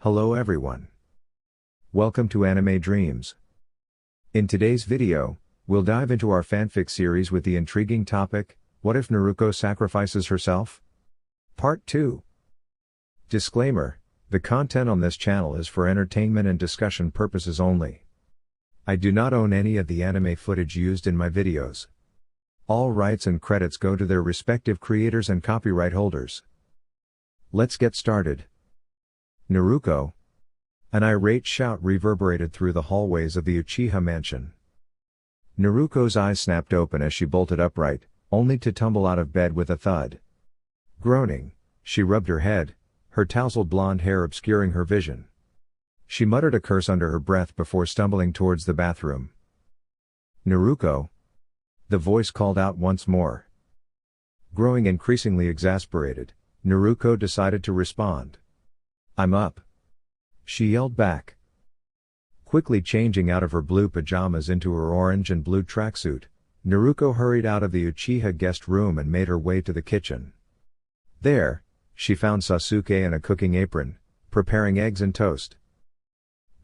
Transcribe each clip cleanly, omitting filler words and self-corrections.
Hello everyone. Welcome to Anime Dreams. In today's video, we'll dive into our fanfic series with the intriguing topic, What if Naruko sacrifices herself? Part 2. Disclaimer, the content on this channel is for entertainment and discussion purposes only. I do not own any of the anime footage used in my videos. All rights and credits go to their respective creators and copyright holders. Let's get started. Naruko. An irate shout reverberated through the hallways of the Uchiha mansion. Naruko's eyes snapped open as she bolted upright, only to tumble out of bed with a thud. Groaning, she rubbed her head, her tousled blonde hair obscuring her vision. She muttered a curse under her breath before stumbling towards the bathroom. Naruko. The voice called out once more. Growing increasingly exasperated, Naruko decided to respond. "I'm up," she yelled back. Quickly changing out of her blue pajamas into her orange and blue tracksuit, Naruko hurried out of the Uchiha guest room and made her way to the kitchen. There, she found Sasuke in a cooking apron, preparing eggs and toast.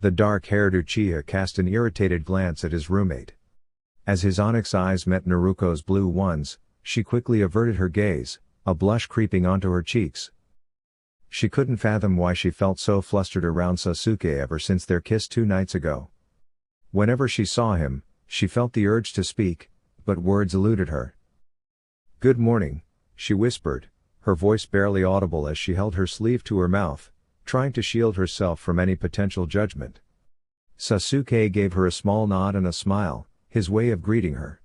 The dark-haired Uchiha cast an irritated glance at his roommate. As his onyx eyes met Naruko's blue ones, she quickly averted her gaze, a blush creeping onto her cheeks. She couldn't fathom why she felt so flustered around Sasuke ever since their kiss 2 nights ago. Whenever she saw him, she felt the urge to speak, but words eluded her. "Good morning," she whispered, her voice barely audible as she held her sleeve to her mouth, trying to shield herself from any potential judgment. Sasuke gave her a small nod and a smile, his way of greeting her.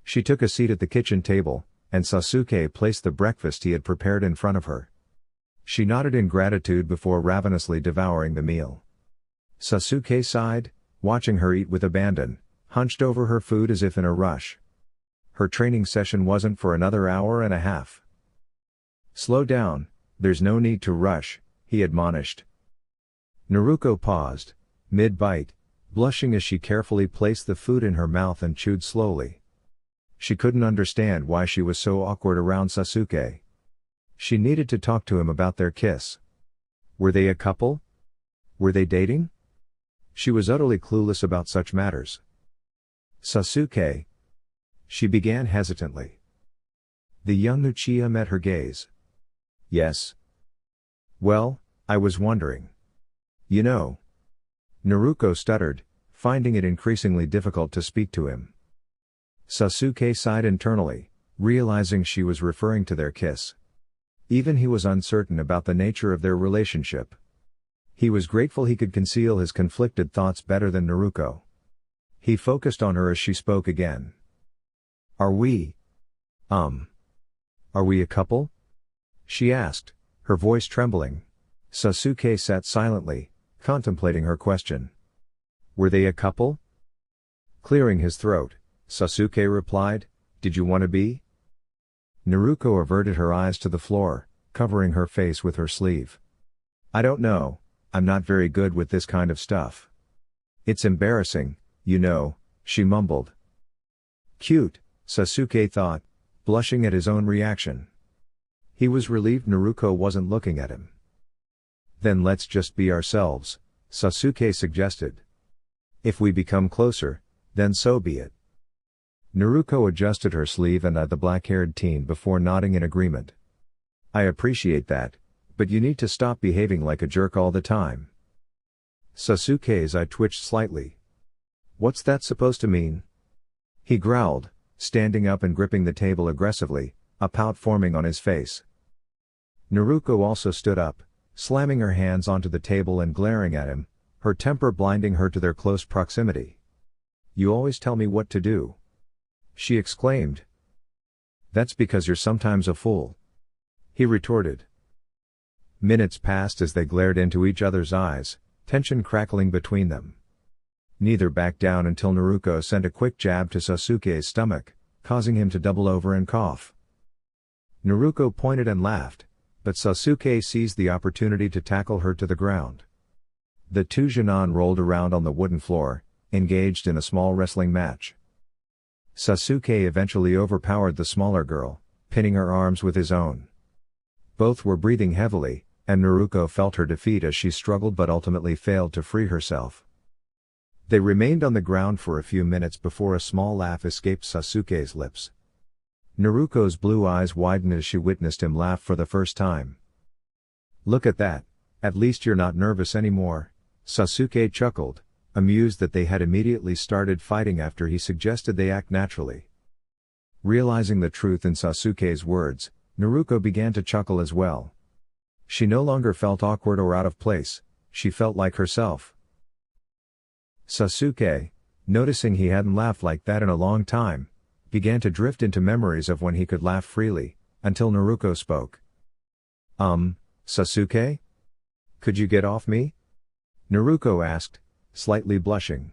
She took a seat at the kitchen table, and Sasuke placed the breakfast he had prepared in front of her. She nodded in gratitude before ravenously devouring the meal. Sasuke sighed, watching her eat with abandon, hunched over her food as if in a rush. Her training session wasn't for another hour and a half. "Slow down, there's no need to rush," he admonished. Naruko paused, mid-bite, blushing as she carefully placed the food in her mouth and chewed slowly. She couldn't understand why she was so awkward around Sasuke. She needed to talk to him about their kiss. Were they a couple? Were they dating? She was utterly clueless about such matters. "Sasuke," she began hesitantly. The young Uchiha met her gaze. "Yes. Well, I was wondering. You know." Naruko stuttered, finding it increasingly difficult to speak to him. Sasuke sighed internally, realizing she was referring to their kiss. Even he was uncertain about the nature of their relationship. He was grateful he could conceal his conflicted thoughts better than Naruko. He focused on her as she spoke again. Are we a couple?" she asked, her voice trembling. Sasuke sat silently, contemplating her question. "Were they a couple?" Clearing his throat, Sasuke replied, "Did you want to be?" Naruko averted her eyes to the floor, covering her face with her sleeve. "I don't know, I'm not very good with this kind of stuff. It's embarrassing, you know," she mumbled. Cute, Sasuke thought, blushing at his own reaction. He was relieved Naruko wasn't looking at him. "Then let's just be ourselves," Sasuke suggested. "If we become closer, then so be it." Naruko adjusted her sleeve and eyed the black-haired teen before nodding in agreement. "I appreciate that, but you need to stop behaving like a jerk all the time." Sasuke's eye twitched slightly. "What's that supposed to mean?" he growled, standing up and gripping the table aggressively, a pout forming on his face. Naruko also stood up, slamming her hands onto the table and glaring at him, her temper blinding her to their close proximity. "You always tell me what to do," she exclaimed. "That's because you're sometimes a fool," he retorted. Minutes passed as they glared into each other's eyes, tension crackling between them. Neither backed down until Naruko sent a quick jab to Sasuke's stomach, causing him to double over and cough. Naruko pointed and laughed, but Sasuke seized the opportunity to tackle her to the ground. The two genin rolled around on the wooden floor, engaged in a small wrestling match. Sasuke eventually overpowered the smaller girl, pinning her arms with his own. Both were breathing heavily, and Naruko felt her defeat as she struggled but ultimately failed to free herself. They remained on the ground for a few minutes before a small laugh escaped Sasuke's lips. Naruko's blue eyes widened as she witnessed him laugh for the first time. "Look at that, at least you're not nervous anymore," Sasuke chuckled, amused that they had immediately started fighting after he suggested they act naturally. Realizing the truth in Sasuke's words, Naruko began to chuckle as well. She no longer felt awkward or out of place, she felt like herself. Sasuke, noticing he hadn't laughed like that in a long time, began to drift into memories of when he could laugh freely, until Naruko spoke. Sasuke? Could you get off me?" Naruko asked, slightly blushing.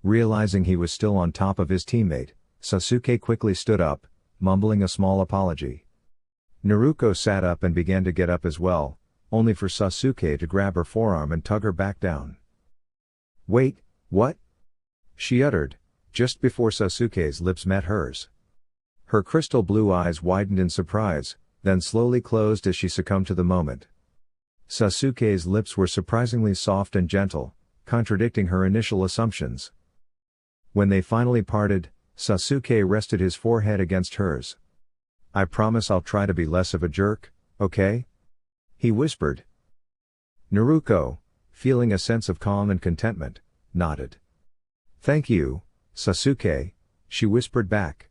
Realizing he was still on top of his teammate, Sasuke quickly stood up, mumbling a small apology. Naruko sat up and began to get up as well, only for Sasuke to grab her forearm and tug her back down. "Wait, what?" she uttered, just before Sasuke's lips met hers. Her crystal blue eyes widened in surprise, then slowly closed as she succumbed to the moment. Sasuke's lips were surprisingly soft and gentle, contradicting her initial assumptions. When they finally parted, Sasuke rested his forehead against hers. "I promise I'll try to be less of a jerk, okay?" he whispered. Naruko, feeling a sense of calm and contentment, nodded. "Thank you, Sasuke," she whispered back.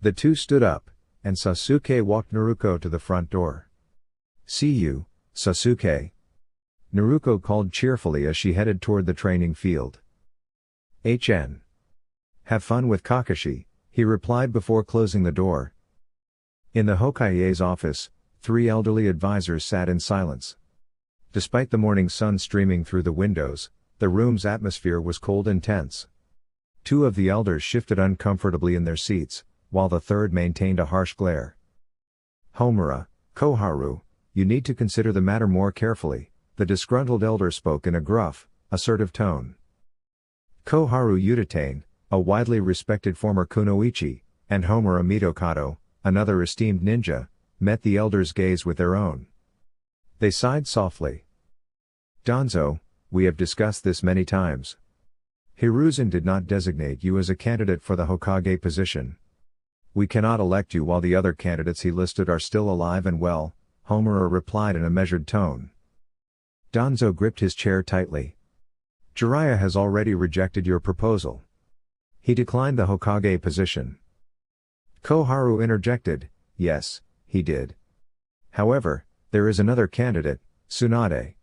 The two stood up, and Sasuke walked Naruko to the front door. "See you, Sasuke," Naruko called cheerfully as she headed toward the training field. "HN. Have fun with Kakashi," he replied before closing the door. In the Hokage's office, 3 elderly advisors sat in silence. Despite the morning sun streaming through the windows, the room's atmosphere was cold and tense. 2 of the elders shifted uncomfortably in their seats, while the third maintained a harsh glare. "Homura, Koharu, you need to consider the matter more carefully," the disgruntled elder spoke in a gruff, assertive tone. Koharu Utatane, a widely respected former kunoichi, and Homura Mitokado, another esteemed ninja, met the elder's gaze with their own. They sighed softly. "Danzo, we have discussed this many times. Hiruzen did not designate you as a candidate for the Hokage position. We cannot elect you while the other candidates he listed are still alive and well," Homura replied in a measured tone. Danzo gripped his chair tightly. "Jiraiya has already rejected your proposal. He declined the Hokage position." Koharu interjected, "Yes, he did. However, there is another candidate, Tsunade."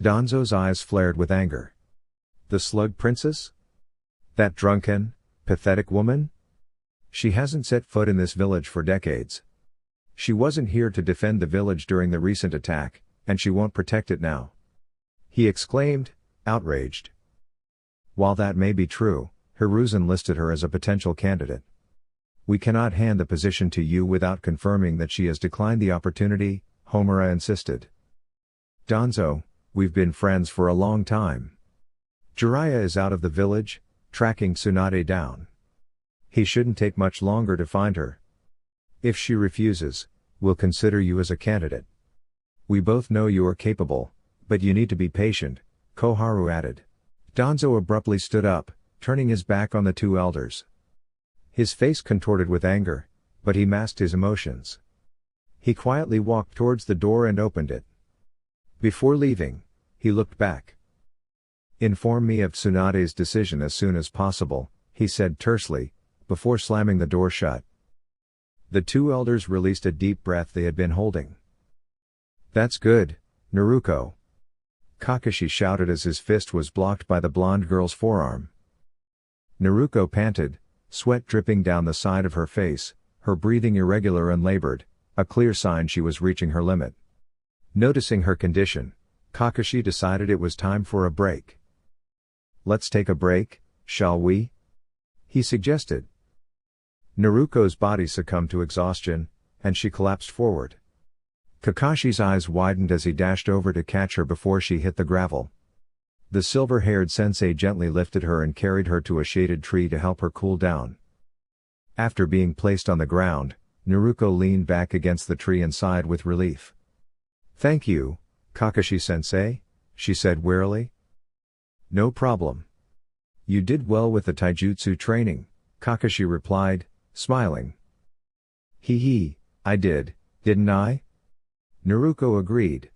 Danzo's eyes flared with anger. "The Slug Princess? That drunken, pathetic woman? She hasn't set foot in this village for decades. She wasn't here to defend the village during the recent attack, and she won't protect it now," he exclaimed, outraged. "While that may be true, Hiruzen listed her as a potential candidate. We cannot hand the position to you without confirming that she has declined the opportunity," Homura insisted. "Danzo, we've been friends for a long time. Jiraiya is out of the village, tracking Tsunade down. He shouldn't take much longer to find her. If she refuses, we'll consider you as a candidate. We both know you are capable, but you need to be patient," Koharu added. Danzo abruptly stood up, turning his back on the 2 elders. His face contorted with anger, but he masked his emotions. He quietly walked towards the door and opened it. Before leaving, he looked back. "Inform me of Tsunade's decision as soon as possible," he said tersely, before slamming the door shut. The 2 elders released a deep breath they had been holding. "That's good, Naruko," Kakashi shouted as his fist was blocked by the blonde girl's forearm. Naruko panted, sweat dripping down the side of her face, her breathing irregular and labored, a clear sign she was reaching her limit. Noticing her condition, Kakashi decided it was time for a break. "Let's take a break, shall we?" he suggested. Naruko's body succumbed to exhaustion, and she collapsed forward. Kakashi's eyes widened as he dashed over to catch her before she hit the gravel. The silver-haired sensei gently lifted her and carried her to a shaded tree to help her cool down. After being placed on the ground, Naruko leaned back against the tree and sighed with relief. Thank you, Kakashi-sensei, she said wearily. No problem. You did well with the taijutsu training, Kakashi replied, smiling. Hee, I did, didn't I? Naruko agreed.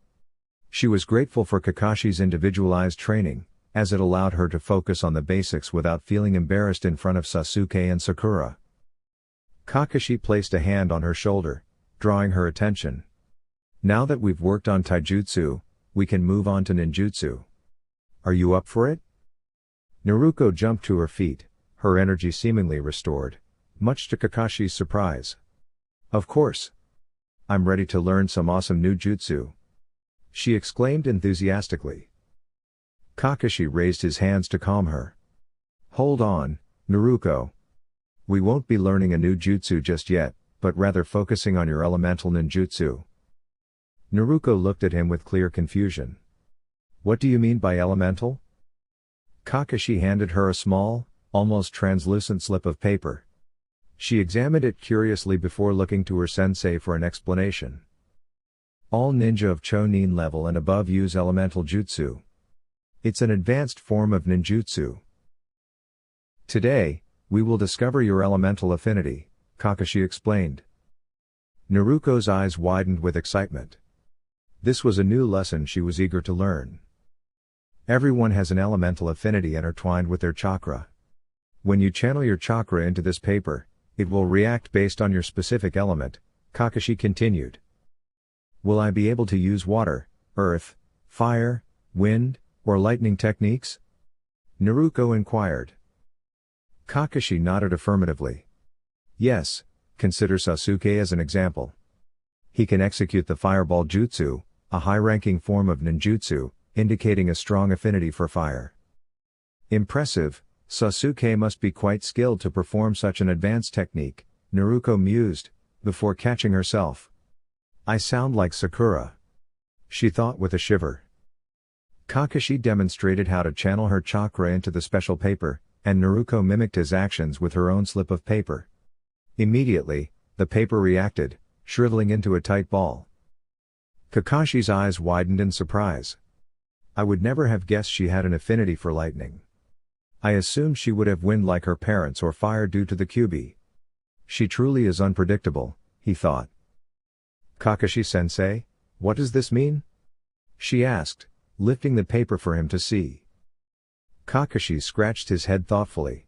She was grateful for Kakashi's individualized training, as it allowed her to focus on the basics without feeling embarrassed in front of Sasuke and Sakura. Kakashi placed a hand on her shoulder, drawing her attention. Now that we've worked on taijutsu, we can move on to ninjutsu. Are you up for it? Naruko jumped to her feet, her energy seemingly restored, much to Kakashi's surprise. Of course. I'm ready to learn some awesome new jutsu, she exclaimed enthusiastically. Kakashi raised his hands to calm her. Hold on, Naruko. We won't be learning a new jutsu just yet, but rather focusing on your elemental ninjutsu. Naruko looked at him with clear confusion. What do you mean by elemental? Kakashi handed her a small, almost translucent slip of paper. She examined it curiously before looking to her sensei for an explanation. All ninja of Chunin level and above use elemental jutsu. It's an advanced form of ninjutsu. Today, we will discover your elemental affinity, Kakashi explained. Naruko's eyes widened with excitement. This was a new lesson she was eager to learn. Everyone has an elemental affinity intertwined with their chakra. When you channel your chakra into this paper, it will react based on your specific element, Kakashi continued. Will I be able to use water, earth, fire, wind, or lightning techniques? Naruko inquired. Kakashi nodded affirmatively. Yes, consider Sasuke as an example. He can execute the fireball jutsu, a high-ranking form of ninjutsu, indicating a strong affinity for fire. Impressive, Sasuke must be quite skilled to perform such an advanced technique, Naruko mused, before catching herself. I sound like Sakura, she thought with a shiver. Kakashi demonstrated how to channel her chakra into the special paper, and Naruko mimicked his actions with her own slip of paper. Immediately, the paper reacted, shriveling into a tight ball. Kakashi's eyes widened in surprise. I would never have guessed she had an affinity for lightning. I assumed she would have wind like her parents or fire due to the Kyuubi. She truly is unpredictable, he thought. Kakashi-sensei, what does this mean? She asked, lifting the paper for him to see. Kakashi scratched his head thoughtfully.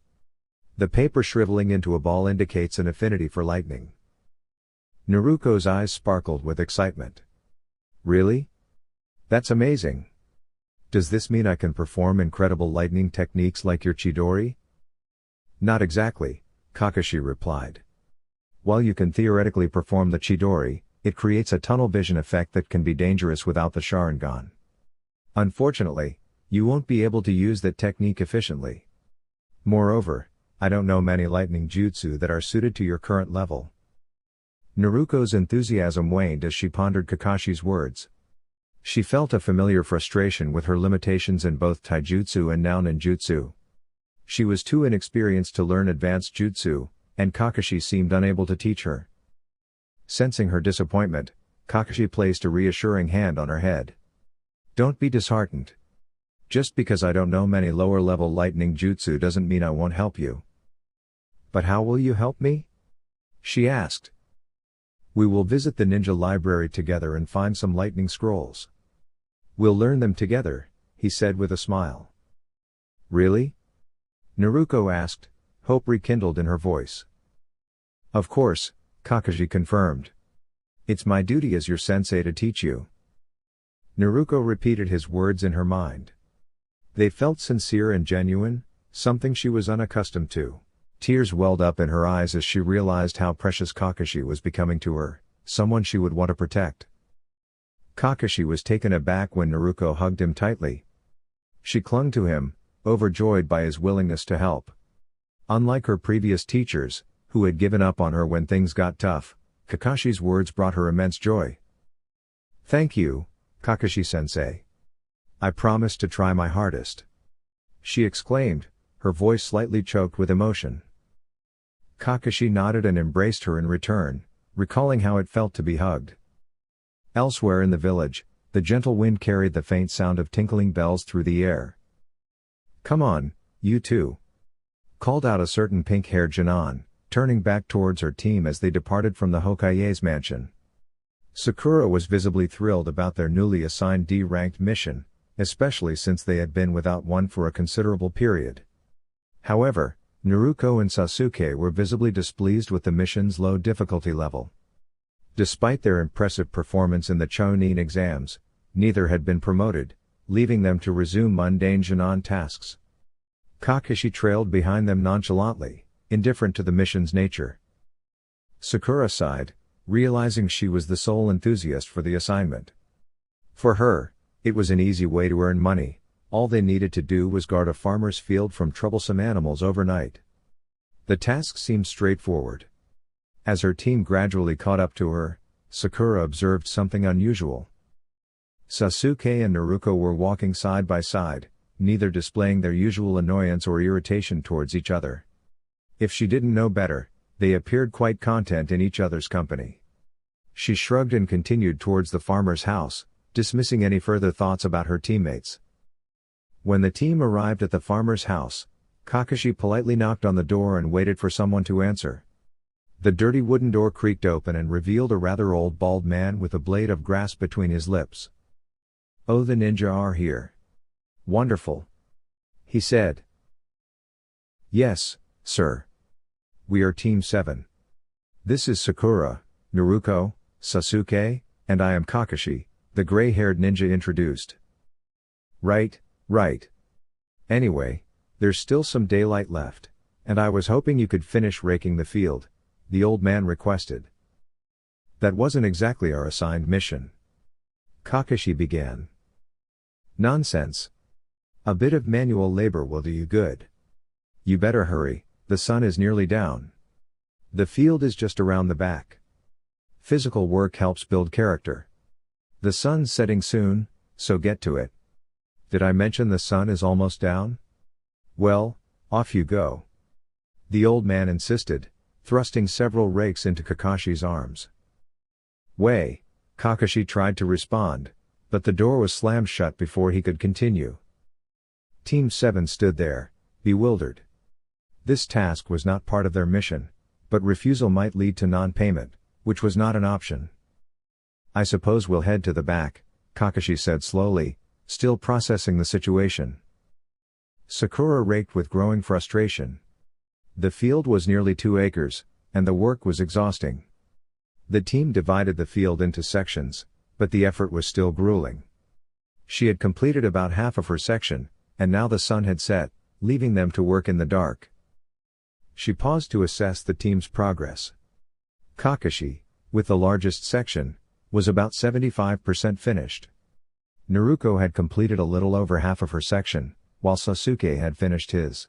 The paper shriveling into a ball indicates an affinity for lightning. Naruko's eyes sparkled with excitement. Really? That's amazing. Does this mean I can perform incredible lightning techniques like your Chidori? Not exactly, Kakashi replied. While you can theoretically perform the Chidori, it creates a tunnel vision effect that can be dangerous without the Sharingan. Unfortunately, you won't be able to use that technique efficiently. Moreover, I don't know many lightning jutsu that are suited to your current level. Naruko's enthusiasm waned as she pondered Kakashi's words. She felt a familiar frustration with her limitations in both taijutsu and now ninjutsu. She was too inexperienced to learn advanced jutsu, and Kakashi seemed unable to teach her. Sensing her disappointment, Kakashi placed a reassuring hand on her head. Don't be disheartened. Just because I don't know many lower-level lightning jutsu doesn't mean I won't help you. But how will you help me? She asked. We will visit the ninja library together and find some lightning scrolls. We'll learn them together, he said with a smile. Really? Naruko asked, hope rekindled in her voice. Of course, Kakashi confirmed. It's my duty as your sensei to teach you. Naruko repeated his words in her mind. They felt sincere and genuine, something she was unaccustomed to. Tears welled up in her eyes as she realized how precious Kakashi was becoming to her, someone she would want to protect. Kakashi was taken aback when Naruko hugged him tightly. She clung to him, overjoyed by his willingness to help. Unlike her previous teachers, who had given up on her when things got tough, Kakashi's words brought her immense joy. Thank you, Kakashi-sensei. I promise to try my hardest, she exclaimed, her voice slightly choked with emotion. Kakashi nodded and embraced her in return, recalling how it felt to be hugged. Elsewhere in the village, the gentle wind carried the faint sound of tinkling bells through the air. "Come on, you two," called out a certain pink-haired Janan, turning back towards her team as they departed from the Hokage's mansion. Sakura was visibly thrilled about their newly assigned D-ranked mission, especially since they had been without one for a considerable period. However, Naruko and Sasuke were visibly displeased with the mission's low difficulty level. Despite their impressive performance in the Chunin exams, neither had been promoted, leaving them to resume mundane Janan tasks. Kakashi trailed behind them nonchalantly, indifferent to the mission's nature. Sakura sighed, realizing she was the sole enthusiast for the assignment. For her, it was an easy way to earn money. All they needed to do was guard a farmer's field from troublesome animals overnight. The task seemed straightforward. As her team gradually caught up to her, Sakura observed something unusual. Sasuke and Naruko were walking side by side, neither displaying their usual annoyance or irritation towards each other. If she didn't know better, they appeared quite content in each other's company. She shrugged and continued towards the farmer's house, dismissing any further thoughts about her teammates. When the team arrived at the farmer's house, Kakashi politely knocked on the door and waited for someone to answer. The dirty wooden door creaked open and revealed a rather old bald man with a blade of grass between his lips. "Oh, the ninja are here. Wonderful," he said. "Yes, sir. We are Team 7. This is Sakura, Naruko, Sasuke, and I am Kakashi," the gray-haired ninja introduced. Right. Anyway, there's still some daylight left, and I was hoping you could finish raking the field," the old man requested. "That wasn't exactly our assigned mission," Kakashi began. "Nonsense. A bit of manual labor will do you good. You better hurry, the sun is nearly down. The field is just around the back. Physical work helps build character. The sun's setting soon, so get to it." "Did I mention the sun is almost down? Well, off you go," the old man insisted, thrusting several rakes into Kakashi's arms. "Way," Kakashi tried to respond, but the door was slammed shut before he could continue. Team 7 stood there, bewildered. This task was not part of their mission, but refusal might lead to non-payment, which was not an option. "I suppose we'll head to the back," Kakashi said slowly, still processing the situation. Sakura raked with growing frustration. The field was nearly 2 acres, and the work was exhausting. The team divided the field into sections, but the effort was still grueling. She had completed about half of her section, and now the sun had set, leaving them to work in the dark. She paused to assess the team's progress. Kakashi, with the largest section, was about 75% finished. Naruko had completed a little over half of her section, while Sasuke had finished his.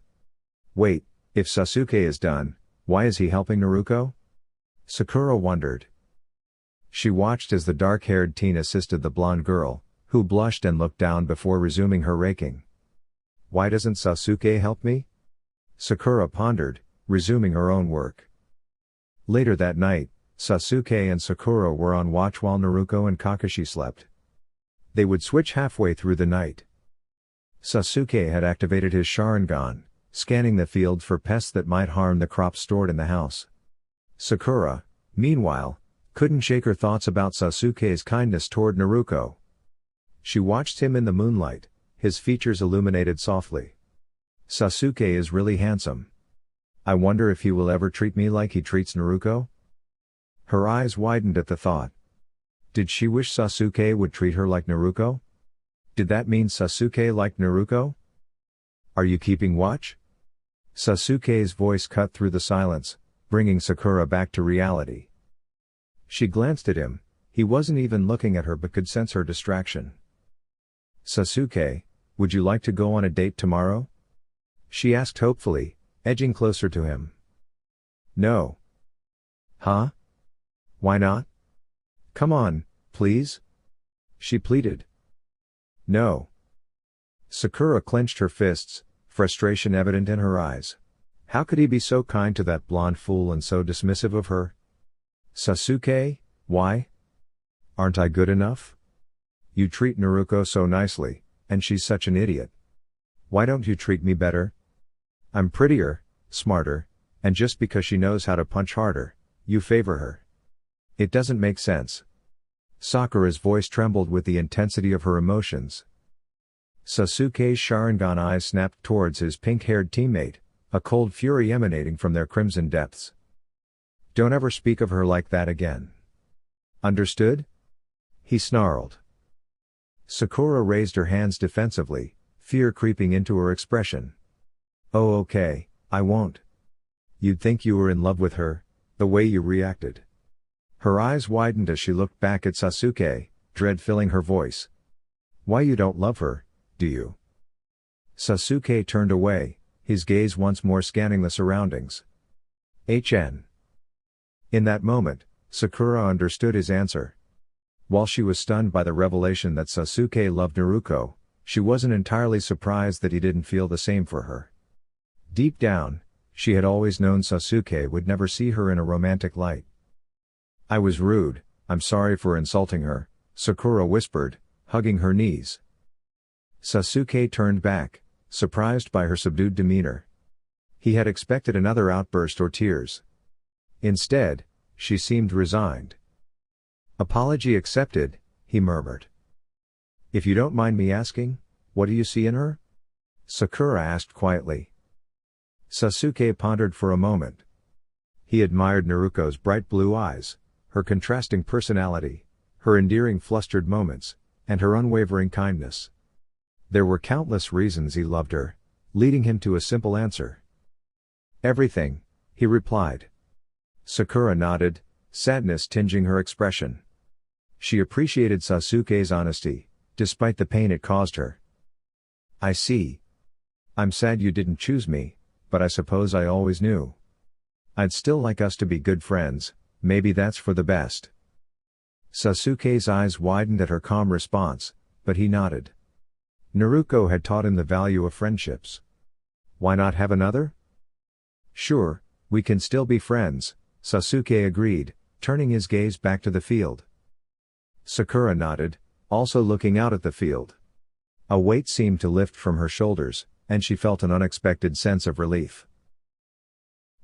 Wait, if Sasuke is done, why is he helping Naruko? Sakura wondered. She watched as the dark-haired teen assisted the blonde girl, who blushed and looked down before resuming her raking. "Why doesn't Sasuke help me?" Sakura pondered, resuming her own work. Later that night, Sasuke and Sakura were on watch while Naruko and Kakashi slept. They would switch halfway through the night. Sasuke had activated his Sharingan, scanning the field for pests that might harm the crops stored in the house. Sakura, meanwhile, couldn't shake her thoughts about Sasuke's kindness toward Naruko. She watched him in the moonlight, his features illuminated softly. "Sasuke is really handsome. I wonder if he will ever treat me like he treats Naruko?" Her eyes widened at the thought. Did she wish Sasuke would treat her like Naruko? Did that mean Sasuke liked Naruko? "Are you keeping watch?" Sasuke's voice cut through the silence, bringing Sakura back to reality. She glanced at him, he wasn't even looking at her but could sense her distraction. "Sasuke, would you like to go on a date tomorrow?" she asked hopefully, edging closer to him. "No." "Huh? Why not? Come on, please?" she pleaded. "No." Sakura clenched her fists, frustration evident in her eyes. How could he be so kind to that blonde fool and so dismissive of her? "Sasuke, why?" Aren't I good enough? You treat Naruko so nicely, and she's such an idiot. Why don't you treat me better? I'm prettier, smarter, and just because she knows how to punch harder, you favor her. It doesn't make sense. Sakura's voice trembled with the intensity of her emotions. Sasuke's Sharingan eyes snapped towards his pink-haired teammate, a cold fury emanating from their crimson depths. Don't ever speak of her like that again. Understood? He snarled. Sakura raised her hands defensively, fear creeping into her expression. Oh okay, I won't. You'd think you were in love with her, the way you reacted. Her eyes widened as she looked back at Sasuke, dread filling her voice. Why you don't love her, do you? Sasuke turned away, his gaze once more scanning the surroundings. In that moment, Sakura understood his answer. While she was stunned by the revelation that Sasuke loved Naruko, she wasn't entirely surprised that he didn't feel the same for her. Deep down, she had always known Sasuke would never see her in a romantic light. I was rude, I'm sorry for insulting her, Sakura whispered, hugging her knees. Sasuke turned back, surprised by her subdued demeanor. He had expected another outburst or tears. Instead, she seemed resigned. Apology accepted, he murmured. If you don't mind me asking, what do you see in her? Sakura asked quietly. Sasuke pondered for a moment. He admired Naruko's bright blue eyes, her contrasting personality, her endearing flustered moments, and her unwavering kindness. There were countless reasons he loved her, leading him to a simple answer. Everything, he replied. Sakura nodded, sadness tinging her expression. She appreciated Sasuke's honesty, despite the pain it caused her. I see. I'm sad you didn't choose me, but I suppose I always knew. I'd still like us to be good friends, maybe that's for the best. Sasuke's eyes widened at her calm response, but he nodded. Naruko had taught him the value of friendships. Why not have another? Sure, we can still be friends, Sasuke agreed, turning his gaze back to the field. Sakura nodded, also looking out at the field. A weight seemed to lift from her shoulders, and she felt an unexpected sense of relief.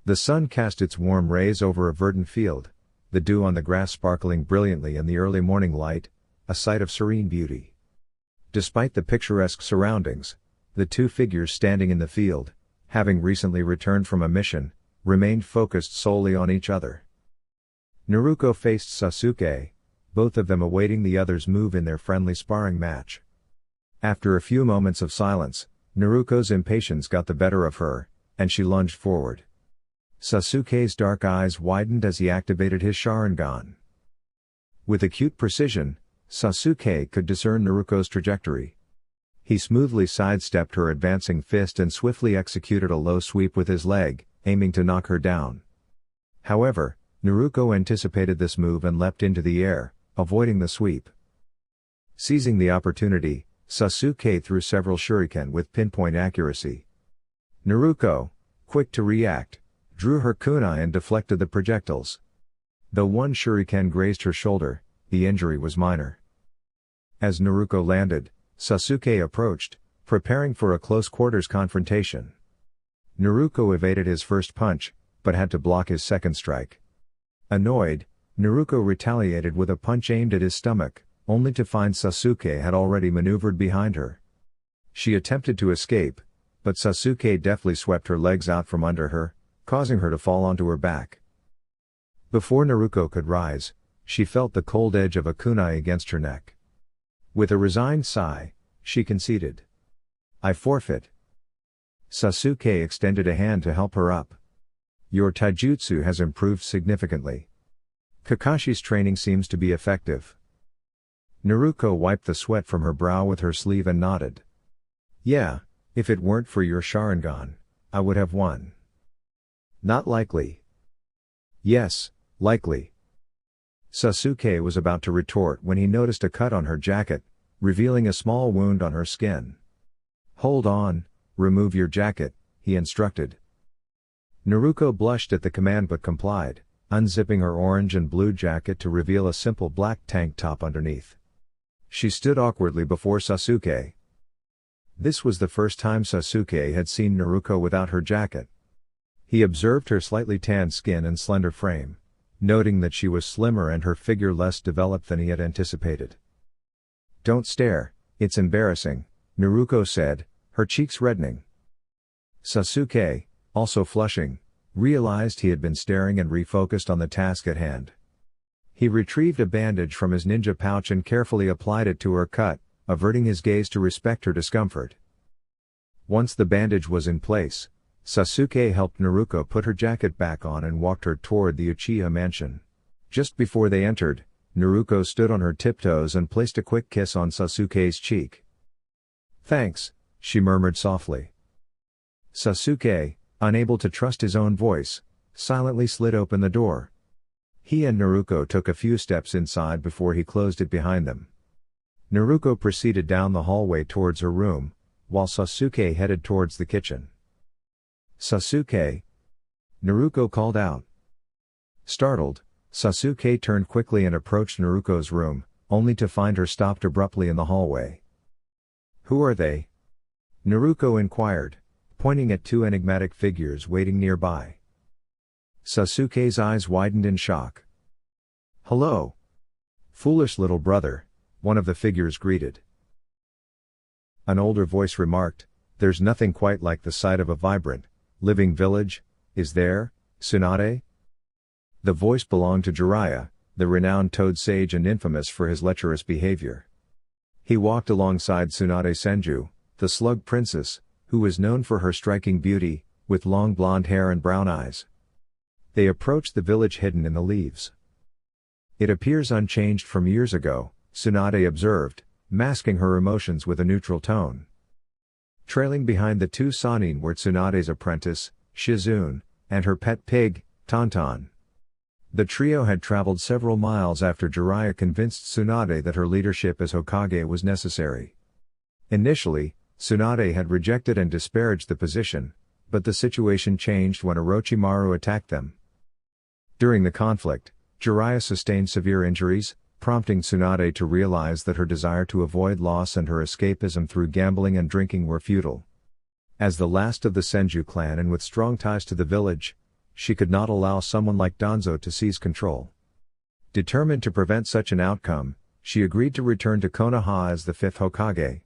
The sun cast its warm rays over a verdant field, the dew on the grass sparkling brilliantly in the early morning light, a sight of serene beauty. Despite the picturesque surroundings, the two figures standing in the field, having recently returned from a mission, remained focused solely on each other. Naruko faced Sasuke, both of them awaiting the other's move in their friendly sparring match. After a few moments of silence, Naruko's impatience got the better of her, and she lunged forward. Sasuke's dark eyes widened as he activated his Sharingan. With acute precision, Sasuke could discern Naruko's trajectory. He smoothly sidestepped her advancing fist and swiftly executed a low sweep with his leg, aiming to knock her down. However, Naruko anticipated this move and leapt into the air, avoiding the sweep. Seizing the opportunity, Sasuke threw several shuriken with pinpoint accuracy. Naruko, quick to react, drew her kunai and deflected the projectiles. Though one shuriken grazed her shoulder, the injury was minor. As Naruko landed, Sasuke approached, preparing for a close-quarters confrontation. Naruko evaded his first punch, but had to block his second strike. Annoyed, Naruko retaliated with a punch aimed at his stomach, only to find Sasuke had already maneuvered behind her. She attempted to escape, but Sasuke deftly swept her legs out from under her, causing her to fall onto her back. Before Naruko could rise, she felt the cold edge of a kunai against her neck. With a resigned sigh, she conceded. I forfeit. Sasuke extended a hand to help her up. Your taijutsu has improved significantly. Kakashi's training seems to be effective. Naruko wiped the sweat from her brow with her sleeve and nodded. Yeah, if it weren't for your Sharingan, I would have won. Not likely. Yes, likely. Sasuke was about to retort when he noticed a cut on her jacket, revealing a small wound on her skin. Hold on, remove your jacket, he instructed. Naruko blushed at the command but complied, unzipping her orange and blue jacket to reveal a simple black tank top underneath. She stood awkwardly before Sasuke. This was the first time Sasuke had seen Naruko without her jacket. He observed her slightly tanned skin and slender frame, noting that she was slimmer and her figure less developed than he had anticipated. "Don't stare, it's embarrassing," Naruko said, her cheeks reddening. Sasuke, also flushing, realized he had been staring and refocused on the task at hand. He retrieved a bandage from his ninja pouch and carefully applied it to her cut, averting his gaze to respect her discomfort. Once the bandage was in place, Sasuke helped Naruko put her jacket back on and walked her toward the Uchiha mansion. Just before they entered, Naruko stood on her tiptoes and placed a quick kiss on Sasuke's cheek. "Thanks," she murmured softly. Sasuke, unable to trust his own voice, silently slid open the door. He and Naruko took a few steps inside before he closed it behind them. Naruko proceeded down the hallway towards her room, while Sasuke headed towards the kitchen. "Sasuke!" Naruko called out. Startled, Sasuke turned quickly and approached Naruko's room, only to find her stopped abruptly in the hallway. "Who are they?" Naruko inquired, pointing at two enigmatic figures waiting nearby. Sasuke's eyes widened in shock. "Hello, foolish little brother," one of the figures greeted. An older voice remarked, "There's nothing quite like the sight of a vibrant, living village, is there, Tsunade?" The voice belonged to Jiraiya, the renowned toad sage and infamous for his lecherous behavior. He walked alongside Tsunade Senju, the slug princess, who was known for her striking beauty, with long blonde hair and brown eyes. They approached the village hidden in the leaves. "It appears unchanged from years ago," Tsunade observed, masking her emotions with a neutral tone. Trailing behind the two Sannin were Tsunade's apprentice, Shizune, and her pet pig, Tauntaun. The trio had traveled several miles after Jiraiya convinced Tsunade that her leadership as Hokage was necessary. Initially, Tsunade had rejected and disparaged the position, but the situation changed when Orochimaru attacked them. During the conflict, Jiraiya sustained severe injuries, prompting Tsunade to realize that her desire to avoid loss and her escapism through gambling and drinking were futile. As the last of the Senju clan and with strong ties to the village, she could not allow someone like Danzo to seize control. Determined to prevent such an outcome, she agreed to return to Konoha as the fifth Hokage.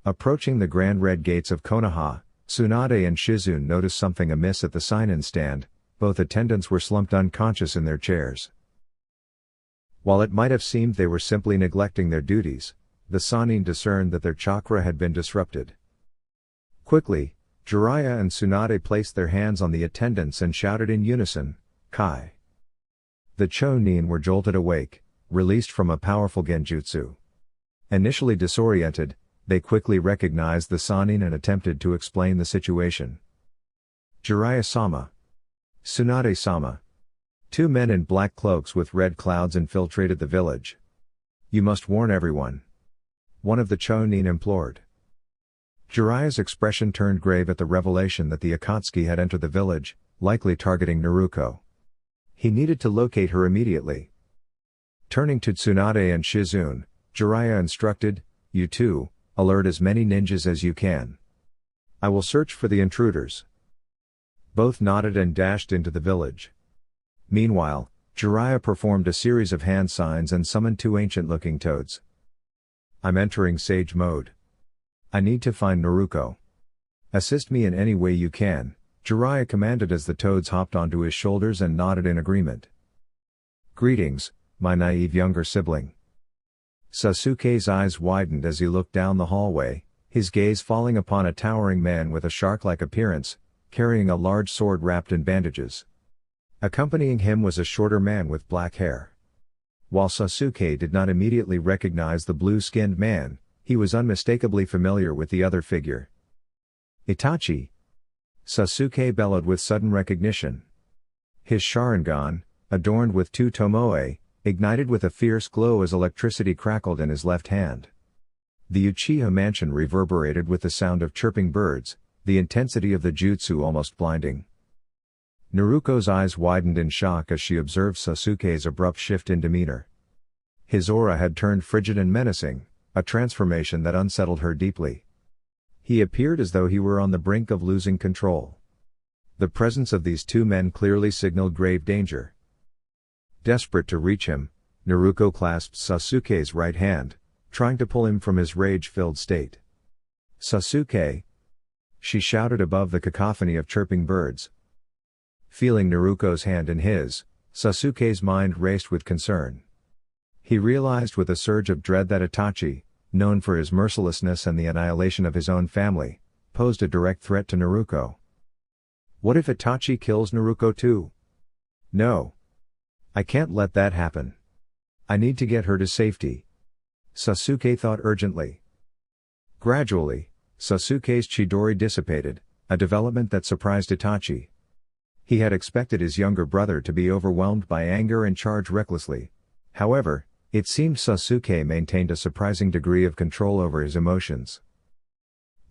Approaching the grand red gates of Konoha, Tsunade and Shizune noticed something amiss at the sign-in stand. Both attendants were slumped unconscious in their chairs. While it might have seemed they were simply neglecting their duties, the Sannin discerned that their chakra had been disrupted. Quickly, Jiraiya and Tsunade placed their hands on the attendants and shouted in unison, "Kai!" The Chonin were jolted awake, released from a powerful genjutsu. Initially disoriented, they quickly recognized the Sannin and attempted to explain the situation. "Jiraiya-sama. Tsunade-sama." Two men in black cloaks with red clouds infiltrated the village. "You must warn everyone," one of the Chonin implored. Jiraiya's expression turned grave at the revelation that the Akatsuki had entered the village, likely targeting Naruko. He needed to locate her immediately. Turning to Tsunade and Shizune, Jiraiya instructed, "You two, alert as many ninjas as you can. I will search for the intruders." Both nodded and dashed into the village. Meanwhile, Jiraiya performed a series of hand signs and summoned two ancient-looking toads. "I'm entering sage mode. I need to find Naruko. Assist me in any way you can," Jiraiya commanded as the toads hopped onto his shoulders and nodded in agreement. "Greetings, my naive younger sibling." Sasuke's eyes widened as he looked down the hallway, his gaze falling upon a towering man with a shark-like appearance, carrying a large sword wrapped in bandages. Accompanying him was a shorter man with black hair. While Sasuke did not immediately recognize the blue-skinned man, he was unmistakably familiar with the other figure. "Itachi!" Sasuke bellowed with sudden recognition. His Sharingan, adorned with two tomoe, ignited with a fierce glow as electricity crackled in his left hand. The Uchiha mansion reverberated with the sound of chirping birds, the intensity of the jutsu almost blinding. Naruko's eyes widened in shock as she observed Sasuke's abrupt shift in demeanor. His aura had turned frigid and menacing, a transformation that unsettled her deeply. He appeared as though he were on the brink of losing control. The presence of these two men clearly signaled grave danger. Desperate to reach him, Naruko clasped Sasuke's right hand, trying to pull him from his rage-filled state. "Sasuke!" she shouted above the cacophony of chirping birds. Feeling Naruko's hand in his, Sasuke's mind raced with concern. He realized with a surge of dread that Itachi, known for his mercilessness and the annihilation of his own family, posed a direct threat to Naruko. What if Itachi kills Naruko too? No. I can't let that happen. I need to get her to safety. Sasuke thought urgently. Gradually, Sasuke's Chidori dissipated, a development that surprised Itachi. He had expected his younger brother to be overwhelmed by anger and charge recklessly. However, it seemed Sasuke maintained a surprising degree of control over his emotions.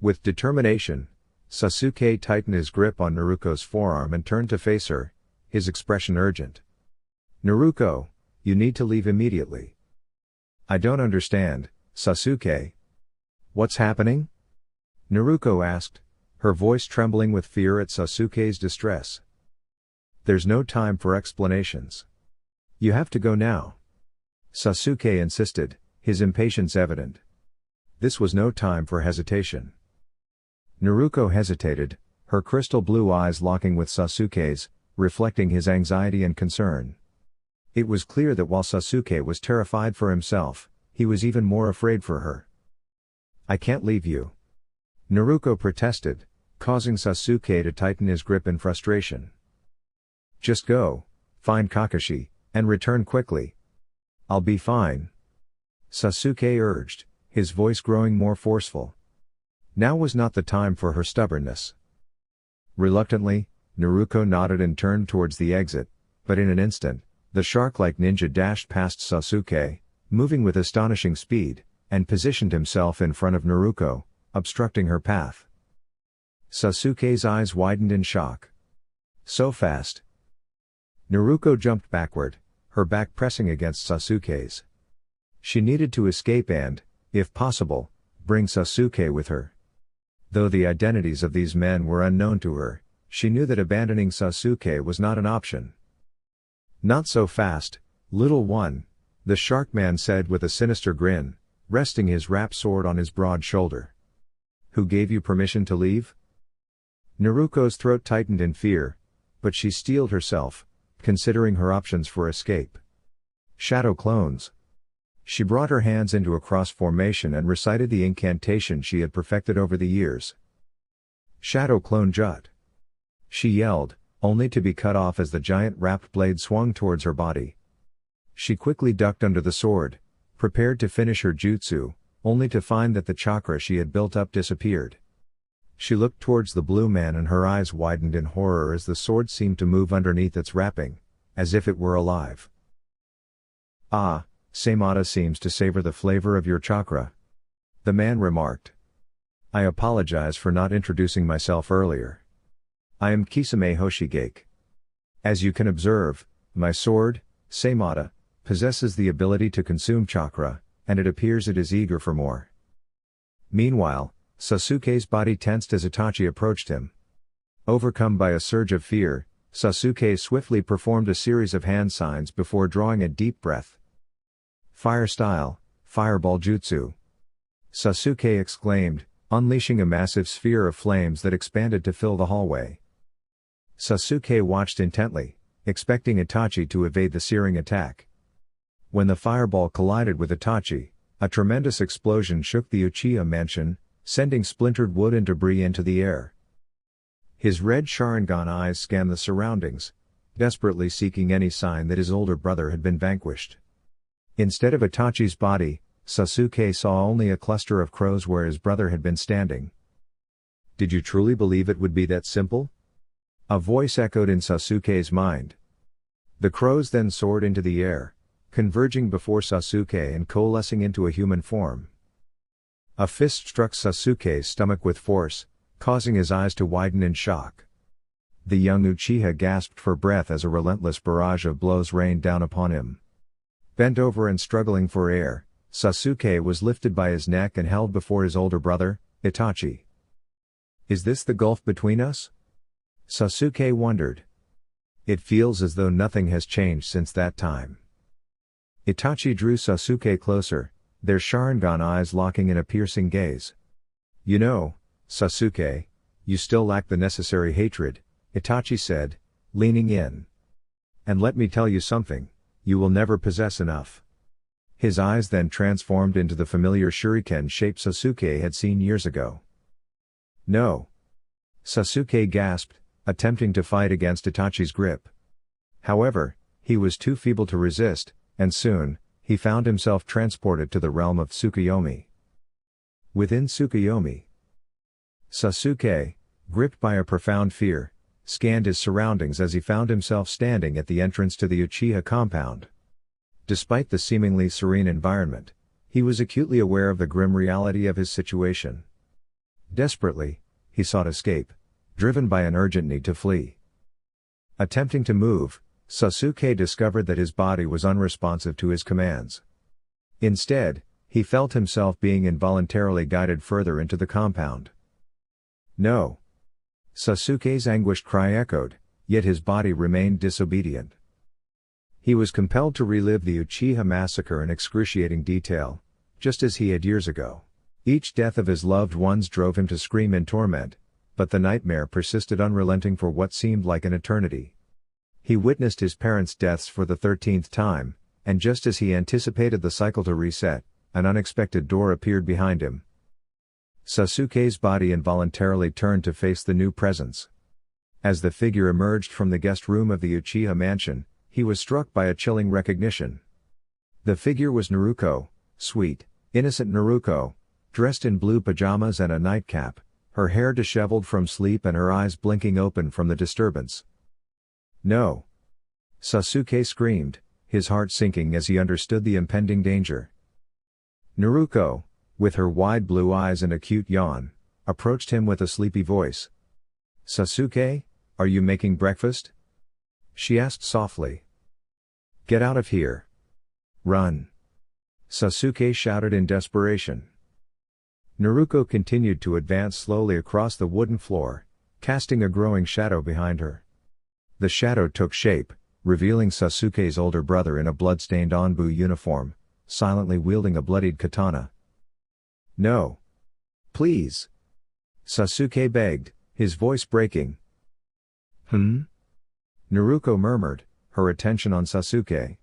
With determination, Sasuke tightened his grip on Naruko's forearm and turned to face her, his expression urgent. "Naruko, you need to leave immediately." "I don't understand, Sasuke. What's happening?" Naruko asked, her voice trembling with fear at Sasuke's distress. "There's no time for explanations. You have to go now," Sasuke insisted, his impatience evident. This was no time for hesitation. Naruko hesitated, her crystal blue eyes locking with Sasuke's, reflecting his anxiety and concern. It was clear that while Sasuke was terrified for himself, he was even more afraid for her. "I can't leave you," Naruko protested, causing Sasuke to tighten his grip in frustration. "Just go, find Kakashi, and return quickly." "I'll be fine," Sasuke urged, his voice growing more forceful. Now was not the time for her stubbornness. Reluctantly, Naruko nodded and turned towards the exit, but in an instant, the shark-like ninja dashed past Sasuke, moving with astonishing speed, and positioned himself in front of Naruko, obstructing her path. Sasuke's eyes widened in shock. So fast. Naruko jumped backward, her back pressing against Sasuke's. She needed to escape and, if possible, bring Sasuke with her. Though the identities of these men were unknown to her, she knew that abandoning Sasuke was not an option. "Not so fast, little one," the shark man said with a sinister grin, resting his wrapped sword on his broad shoulder. "Who gave you permission to leave?" Naruko's throat tightened in fear, but she steeled herself, considering her options for escape. "Shadow clones." She brought her hands into a cross formation and recited the incantation she had perfected over the years. "Shadow clone Jut," she yelled, only to be cut off as the giant wrapped blade swung towards her body. She quickly ducked under the sword, prepared to finish her jutsu, only to find that the chakra she had built up disappeared. She looked towards the blue man and her eyes widened in horror as the sword seemed to move underneath its wrapping, as if it were alive. "Ah, Saimata seems to savor the flavor of your chakra," the man remarked. "I apologize for not introducing myself earlier. I am Kisame Hoshigake. As you can observe, my sword, Saimata, possesses the ability to consume chakra, and it appears it is eager for more." Meanwhile, Sasuke's body tensed as Itachi approached him. Overcome by a surge of fear, Sasuke swiftly performed a series of hand signs before drawing a deep breath. "Fire style, fireball jutsu," Sasuke exclaimed, unleashing a massive sphere of flames that expanded to fill the hallway. Sasuke watched intently, expecting Itachi to evade the searing attack. When the fireball collided with Itachi, a tremendous explosion shook the Uchiha mansion, sending splintered wood and debris into the air. His red Sharingan eyes scanned the surroundings, desperately seeking any sign that his older brother had been vanquished. Instead of Itachi's body, Sasuke saw only a cluster of crows where his brother had been standing. "Did you truly believe it would be that simple?" a voice echoed in Sasuke's mind. The crows then soared into the air, converging before Sasuke and coalescing into a human form. A fist struck Sasuke's stomach with force, causing his eyes to widen in shock. The young Uchiha gasped for breath as a relentless barrage of blows rained down upon him. Bent over and struggling for air, Sasuke was lifted by his neck and held before his older brother, Itachi. "Is this the gulf between us?" Sasuke wondered. "It feels as though nothing has changed since that time." Itachi drew Sasuke closer, their Sharingan eyes locking in a piercing gaze. "You know, Sasuke, you still lack the necessary hatred," Itachi said, leaning in. "And let me tell you something, you will never possess enough." His eyes then transformed into the familiar shuriken shape Sasuke had seen years ago. "No!" Sasuke gasped, attempting to fight against Itachi's grip. However, he was too feeble to resist, and soon, he found himself transported to the realm of Tsukuyomi. Within Tsukuyomi, Sasuke, gripped by a profound fear, scanned his surroundings as he found himself standing at the entrance to the Uchiha compound. Despite the seemingly serene environment, he was acutely aware of the grim reality of his situation. Desperately, he sought escape, driven by an urgent need to flee. Attempting to move, Sasuke discovered that his body was unresponsive to his commands. Instead, he felt himself being involuntarily guided further into the compound. "No!" Sasuke's anguished cry echoed, yet his body remained disobedient. He was compelled to relive the Uchiha massacre in excruciating detail, just as he had years ago. Each death of his loved ones drove him to scream in torment, but the nightmare persisted unrelenting for what seemed like an eternity. He witnessed his parents' deaths for the 13th time, and just as he anticipated the cycle to reset, an unexpected door appeared behind him. Sasuke's body involuntarily turned to face the new presence. As the figure emerged from the guest room of the Uchiha mansion, he was struck by a chilling recognition. The figure was Naruko, sweet, innocent Naruko, dressed in blue pajamas and a nightcap, her hair disheveled from sleep and her eyes blinking open from the disturbance. "No!" Sasuke screamed, his heart sinking as he understood the impending danger. Naruko, with her wide blue eyes and acute yawn, approached him with a sleepy voice. "Sasuke, are you making breakfast?" she asked softly. "Get out of here. Run!" Sasuke shouted in desperation. Naruko continued to advance slowly across the wooden floor, casting a growing shadow behind her. The shadow took shape, revealing Sasuke's older brother in a blood-stained Onbu uniform, silently wielding a bloodied katana. "No! Please!" Sasuke begged, his voice breaking. Naruko murmured, her attention on Sasuke.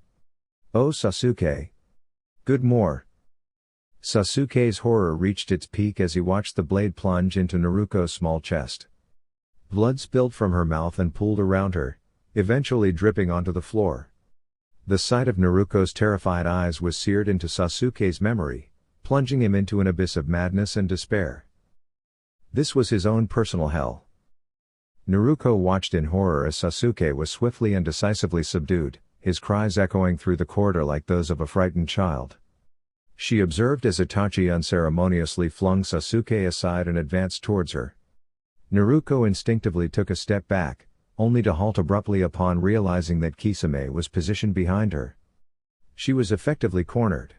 "Oh Sasuke! Good more!" Sasuke's horror reached its peak as he watched the blade plunge into Naruko's small chest. Blood spilled from her mouth and pooled around her, eventually dripping onto the floor. The sight of Naruko's terrified eyes was seared into Sasuke's memory, plunging him into an abyss of madness and despair. This was his own personal hell. Naruko watched in horror as Sasuke was swiftly and decisively subdued, his cries echoing through the corridor like those of a frightened child. She observed as Itachi unceremoniously flung Sasuke aside and advanced towards her. Naruko instinctively took a step back, only to halt abruptly upon realizing that Kisame was positioned behind her. She was effectively cornered.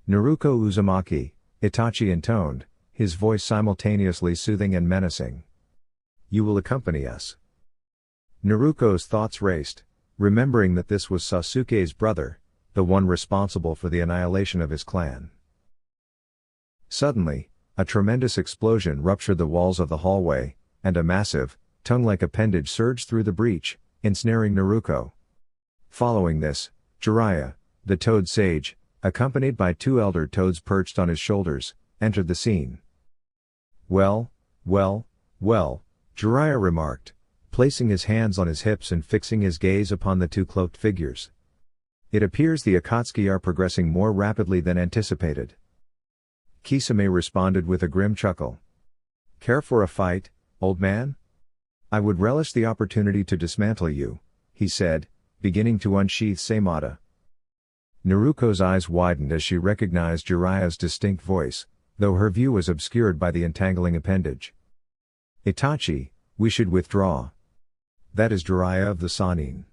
"Naruko Uzumaki," Itachi intoned, his voice simultaneously soothing and menacing. "You will accompany us." Naruko's thoughts raced, remembering that this was Sasuke's brother, the one responsible for the annihilation of his clan. Suddenly, a tremendous explosion ruptured the walls of the hallway, and a massive, tongue-like appendage surged through the breach, ensnaring Naruko. Following this, Jiraiya, the Toad Sage, accompanied by two elder toads perched on his shoulders, entered the scene. Well, Jiraiya remarked, placing his hands on his hips and fixing his gaze upon the two cloaked figures. "It appears the Akatsuki are progressing more rapidly than anticipated." Kisame responded with a grim chuckle. "Care for a fight, old man? I would relish the opportunity to dismantle you," he said, beginning to unsheath Seimata. Naruko's eyes widened as she recognized Jiraiya's distinct voice, though her view was obscured by the entangling appendage. "Itachi, we should withdraw." That is Jiraiya of the Sannin.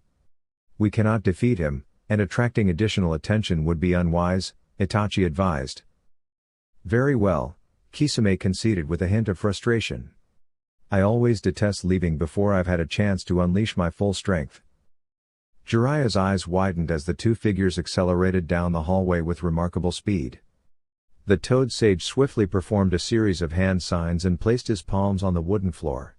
We cannot defeat him, and attracting additional attention would be unwise, Itachi advised. Very well, Kisame conceded with a hint of frustration. I always detest leaving before I've had a chance to unleash my full strength. Jiraiya's eyes widened as the two figures accelerated down the hallway with remarkable speed. The Toad Sage swiftly performed a series of hand signs and placed his palms on the wooden floor.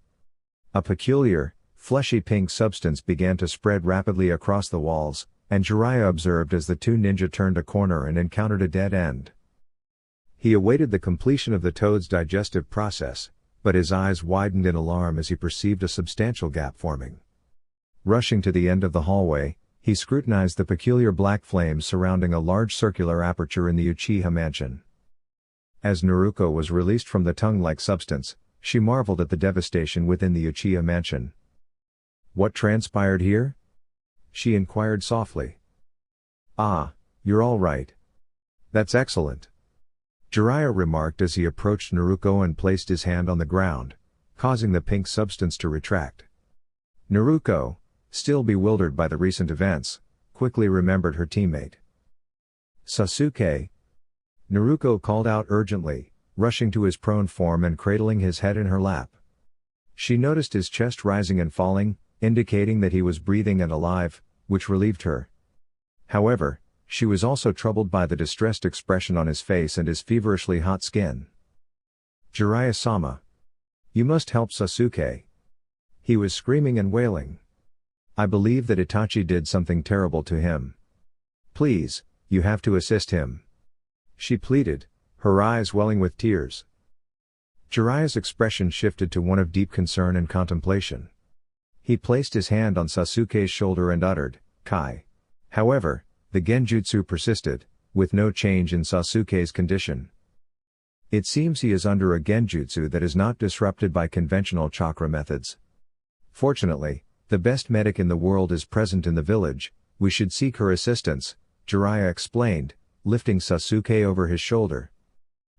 A peculiar, fleshy pink substance began to spread rapidly across the walls, and Jiraiya observed as the two ninja turned a corner and encountered a dead end. He awaited the completion of the toad's digestive process, but his eyes widened in alarm as he perceived a substantial gap forming. Rushing to the end of the hallway, he scrutinized the peculiar black flames surrounding a large circular aperture in the Uchiha mansion. As Naruko was released from the tongue-like substance, she marveled at the devastation within the Uchiha mansion. What transpired here? She inquired softly. Ah, you're all right. That's excellent. Jiraiya remarked as he approached Naruko and placed his hand on the ground, causing the pink substance to retract. Naruko, still bewildered by the recent events, quickly remembered her teammate. Sasuke! Naruko called out urgently, rushing to his prone form and cradling his head in her lap. She noticed his chest rising and falling, indicating that he was breathing and alive, which relieved her. However, she was also troubled by the distressed expression on his face and his feverishly hot skin. Jiraiya-sama! You must help Sasuke! He was screaming and wailing. I believe that Itachi did something terrible to him. Please, you have to assist him. She pleaded, her eyes welling with tears. Jiraiya's expression shifted to one of deep concern and contemplation. He placed his hand on Sasuke's shoulder and uttered, Kai. However, the genjutsu persisted, with no change in Sasuke's condition. It seems he is under a genjutsu that is not disrupted by conventional chakra methods. Fortunately, the best medic in the world is present in the village, we should seek her assistance, Jiraiya explained, lifting Sasuke over his shoulder.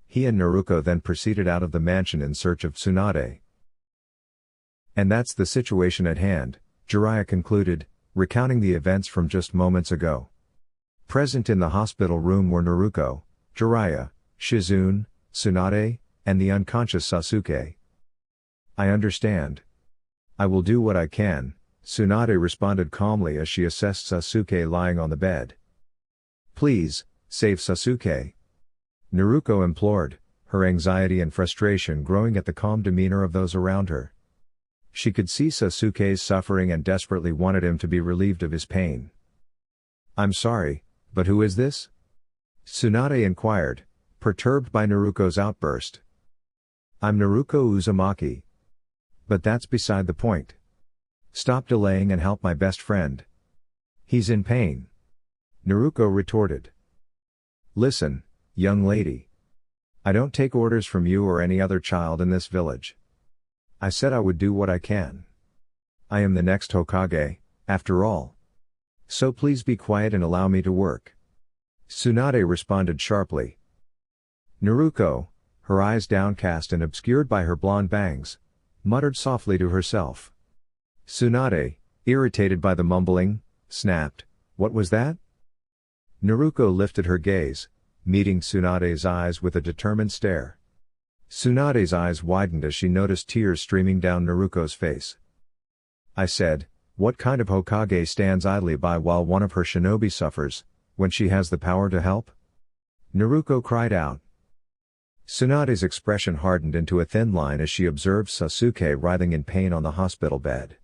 He and Naruko then proceeded out of the mansion in search of Tsunade. And that's the situation at hand, Jiraiya concluded, recounting the events from just moments ago. Present in the hospital room were Naruko, Jiraiya, Shizune, Tsunade, and the unconscious Sasuke. I understand. I will do what I can, Tsunade responded calmly as she assessed Sasuke lying on the bed. Please, save Sasuke. Naruko implored, her anxiety and frustration growing at the calm demeanor of those around her. She could see Sasuke's suffering and desperately wanted him to be relieved of his pain. I'm sorry, but who is this? Tsunade inquired, perturbed by Naruko's outburst. I'm Naruko Uzumaki. But that's beside the point. Stop delaying and help my best friend. He's in pain. Naruko retorted. Listen, young lady. I don't take orders from you or any other child in this village. I said I would do what I can. I am the next Hokage, after all. So please be quiet and allow me to work. Tsunade responded sharply. Naruko, her eyes downcast and obscured by her blonde bangs, muttered softly to herself. Tsunade, irritated by the mumbling, snapped, What was that? Naruko lifted her gaze, meeting Tsunade's eyes with a determined stare. Tsunade's eyes widened as she noticed tears streaming down Naruko's face. I said, what kind of Hokage stands idly by while one of her shinobi suffers, when she has the power to help? Naruko cried out. Tsunade's expression hardened into a thin line as she observed Sasuke writhing in pain on the hospital bed.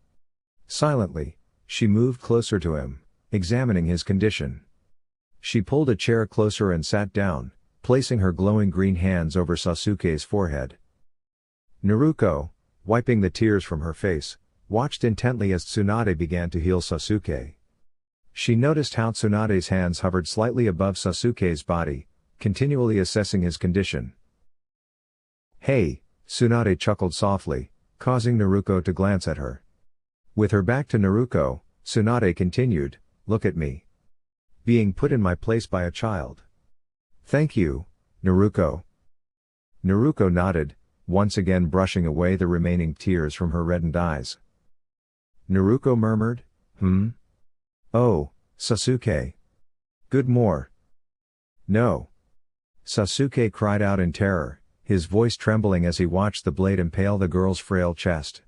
Silently, she moved closer to him, examining his condition. She pulled a chair closer and sat down, placing her glowing green hands over Sasuke's forehead. Naruko, wiping the tears from her face, watched intently as Tsunade began to heal Sasuke. She noticed how Tsunade's hands hovered slightly above Sasuke's body, continually assessing his condition. Hey, Tsunade chuckled softly, causing Naruko to glance at her. With her back to Naruko, Tsunade continued, look at me. Being put in my place by a child. Thank you, Naruko. Naruko nodded, once again brushing away the remaining tears from her reddened eyes. Naruko murmured. Hmm? Oh, Sasuke. Good more. No. Sasuke cried out in terror, his voice trembling as he watched the blade impale the girl's frail chest.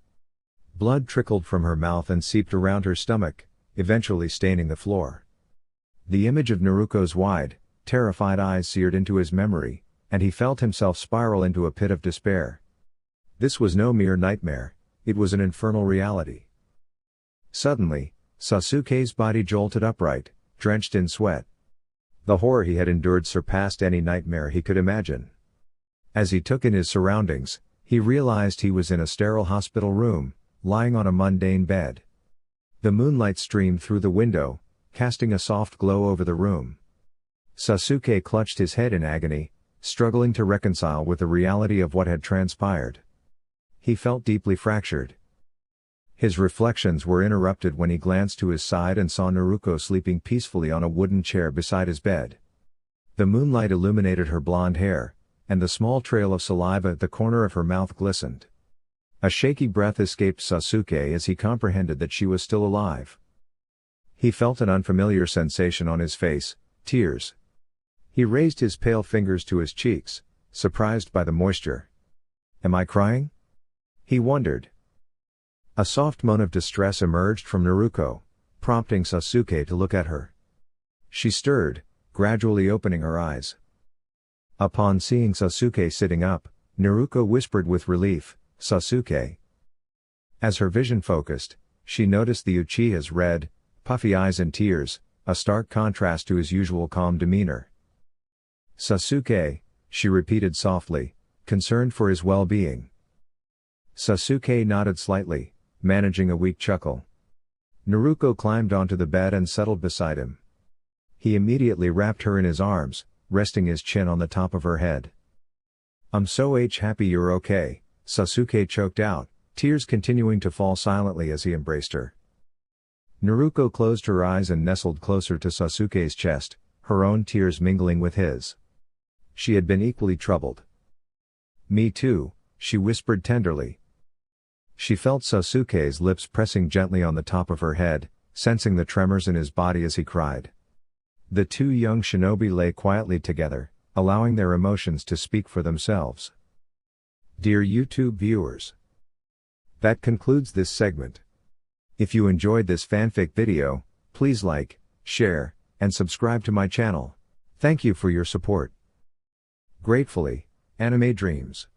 Blood trickled from her mouth and seeped around her stomach, eventually staining the floor. The image of Naruko's wide, terrified eyes seared into his memory, and he felt himself spiral into a pit of despair. This was no mere nightmare, it was an infernal reality. Suddenly, Sasuke's body jolted upright, drenched in sweat. The horror he had endured surpassed any nightmare he could imagine. As he took in his surroundings, he realized he was in a sterile hospital room, lying on a mundane bed. The moonlight streamed through the window, casting a soft glow over the room. Sasuke clutched his head in agony, struggling to reconcile with the reality of what had transpired. He felt deeply fractured. His reflections were interrupted when he glanced to his side and saw Naruko sleeping peacefully on a wooden chair beside his bed. The moonlight illuminated her blonde hair, and the small trail of saliva at the corner of her mouth glistened. A shaky breath escaped Sasuke as he comprehended that she was still alive. He felt an unfamiliar sensation on his face, tears. He raised his pale fingers to his cheeks, surprised by the moisture. Am I crying? He wondered. A soft moan of distress emerged from Naruko, prompting Sasuke to look at her. She stirred, gradually opening her eyes. Upon seeing Sasuke sitting up, Naruko whispered with relief, "Sasuke." As her vision focused, she noticed the Uchiha's red, puffy eyes and tears, a stark contrast to his usual calm demeanor. "Sasuke," she repeated softly, concerned for his well-being. Sasuke nodded slightly, managing a weak chuckle. Naruko climbed onto the bed and settled beside him. He immediately wrapped her in his arms, resting his chin on the top of her head. "I'm so happy you're okay," Sasuke choked out, tears continuing to fall silently as he embraced her. Naruko closed her eyes and nestled closer to Sasuke's chest, her own tears mingling with his. She had been equally troubled. "Me too," she whispered tenderly. She felt Sasuke's lips pressing gently on the top of her head, sensing the tremors in his body as he cried. The two young shinobi lay quietly together, allowing their emotions to speak for themselves. Dear YouTube viewers, that concludes this segment. If you enjoyed this fanfic video, please like, share, and subscribe to my channel. Thank you for your support. Gratefully, Anime Dreams.